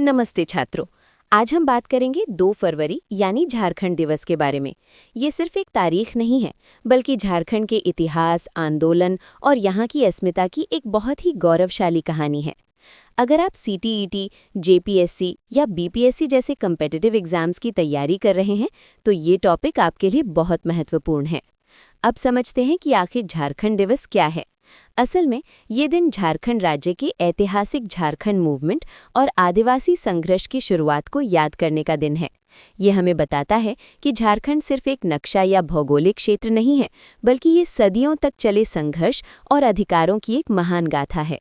नमस्ते छात्रों। आज हम बात करेंगे 2 फरवरी यानी झारखंड दिवस के बारे में। ये सिर्फ एक तारीख नहीं है, बल्कि झारखंड के इतिहास, आंदोलन और यहाँ की अस्मिता की एक बहुत ही गौरवशाली कहानी है। अगर आप सीटीईटी, जेपीएससी या बीपीएससी जैसे कम्पिटिटिव एग्जाम्स की तैयारी कर रहे हैं, तो ये टॉपिक आपके लिए बहुत महत्वपूर्ण है। अब समझते हैं कि आखिर झारखंड दिवस क्या है। असल में ये दिन झारखंड राज्य के ऐतिहासिक झारखंड मूवमेंट और आदिवासी संघर्ष की शुरुआत को याद करने का दिन है। ये हमें बताता है कि झारखंड सिर्फ एक नक्शा या भौगोलिक क्षेत्र नहीं है, बल्कि ये सदियों तक चले संघर्ष और अधिकारों की एक महान गाथा है।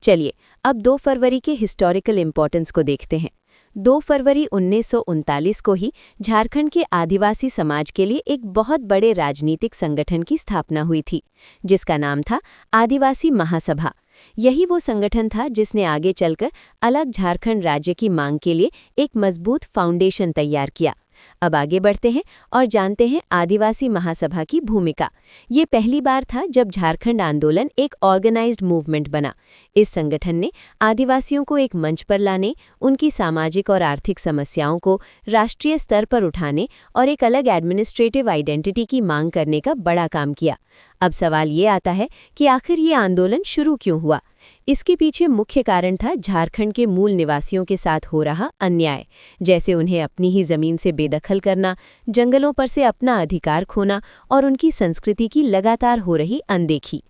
चलिए अब 2 फरवरी के हिस्टोरिकल इम्पोर्टेंस को देखते हैं। 2 फरवरी 1939 को ही झारखंड के आदिवासी समाज के लिए एक बहुत बड़े राजनीतिक संगठन की स्थापना हुई थी, जिसका नाम था आदिवासी महासभा। यही वो संगठन था जिसने आगे चलकर अलग झारखंड राज्य की मांग के लिए एक मजबूत फाउंडेशन तैयार किया। अब आगे बढ़ते हैं और जानते हैं आदिवासी महासभा की भूमिका। ये पहली बार था जब झारखंड आंदोलन एक ऑर्गेनाइज्ड मूवमेंट बना। इस संगठन ने आदिवासियों को एक मंच पर लाने, उनकी सामाजिक और आर्थिक समस्याओं को राष्ट्रीय स्तर पर उठाने और एक अलग एडमिनिस्ट्रेटिव आइडेंटिटी की मांग करने का बड़ा काम किया। अब सवाल ये आता है कि आखिर ये आंदोलन शुरू क्यों हुआ। इसके पीछे मुख्य कारण था झारखंड के मूल निवासियों के साथ हो रहा अन्याय, जैसे उन्हें अपनी ही जमीन से बेदखल करना, जंगलों पर से अपना अधिकार खोना और उनकी संस्कृति की लगातार हो रही अनदेखी।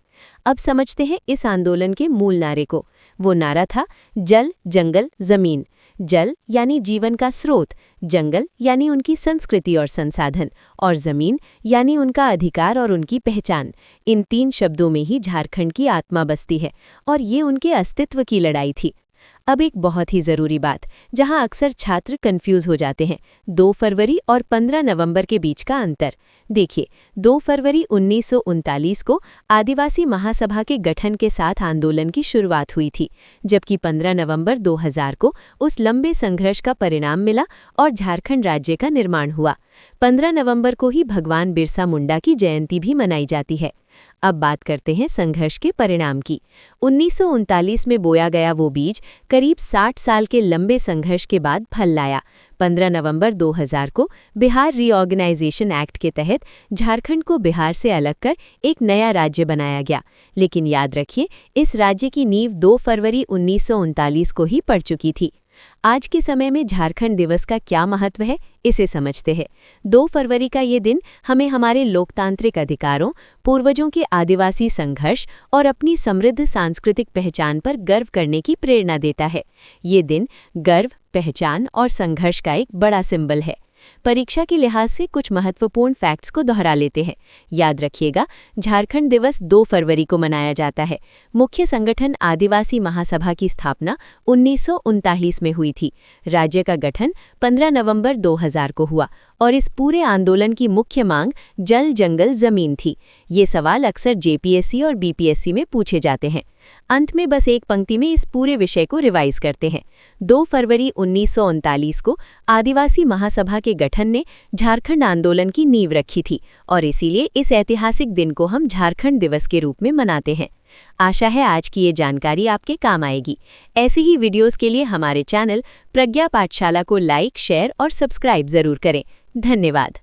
अब समझते हैं इस आंदोलन के मूल नारे को। वो नारा था जल, जंगल, जमीन। जल यानी जीवन का स्रोत, जंगल यानी उनकी संस्कृति और संसाधन, और जमीन यानी उनका अधिकार और उनकी पहचान। इन 3 शब्दों में ही झारखंड की आत्मा बसती है और ये उनके अस्तित्व की लड़ाई थी। अब एक बहुत ही ज़रूरी बात, जहां अक्सर छात्र कंफ्यूज हो जाते हैं, 2 फरवरी और 15 नवंबर के बीच का अंतर। देखिए, 2 फरवरी 1939 को आदिवासी महासभा के गठन के साथ आंदोलन की शुरुआत हुई थी, जबकि 15 नवंबर 2000 को उस लंबे संघर्ष का परिणाम मिला और झारखंड राज्य का निर्माण हुआ। 15 नवंबर को ही भगवान बिरसा मुंडा की जयंती भी मनाई जाती है। अब बात करते हैं संघर्ष के परिणाम की। 1939 में बोया गया वो बीज करीब 60 साल के लंबे संघर्ष के बाद फल लाया। 15 नवंबर 2000 को बिहार रीऑर्गेनाइजेशन एक्ट के तहत झारखंड को बिहार से अलग कर एक नया राज्य बनाया गया। लेकिन याद रखिए, इस राज्य की नींव 2 फरवरी 1939 को ही पड़ चुकी थी। आज के समय में झारखंड दिवस का क्या महत्व है, इसे समझते हैं। 2 फरवरी का ये दिन हमें हमारे लोकतांत्रिक अधिकारों, पूर्वजों के आदिवासी संघर्ष और अपनी समृद्ध सांस्कृतिक पहचान पर गर्व करने की प्रेरणा देता है। ये दिन गर्व, पहचान और संघर्ष का एक बड़ा सिंबल है। परीक्षा के लिहाज से कुछ महत्वपूर्ण फैक्ट्स को दोहरा लेते हैं। याद रखिएगा, झारखंड दिवस 2 फरवरी को मनाया जाता है। मुख्य संगठन आदिवासी महासभा की स्थापना 1939 में हुई थी। राज्य का गठन 15 नवंबर 2000 को हुआ और इस पूरे आंदोलन की मुख्य मांग जल, जंगल, जमीन थी। ये सवाल अक्सर जेपीएससी और बीपीएससी में पूछे जाते हैं। अंत में बस एक पंक्ति में इस पूरे विषय को रिवाइज करते हैं। 2 फरवरी 1939 को आदिवासी महासभा के गठन ने झारखंड आंदोलन की नींव रखी थी और इसीलिए इस ऐतिहासिक दिन को हम झारखंड दिवस के रूप में मनाते हैं। आशा है आज की ये जानकारी आपके काम आएगी। ऐसे ही वीडियोस के लिए हमारे चैनल प्रज्ञा पाठशाला को लाइक, शेयर और सब्सक्राइब जरूर करें। धन्यवाद।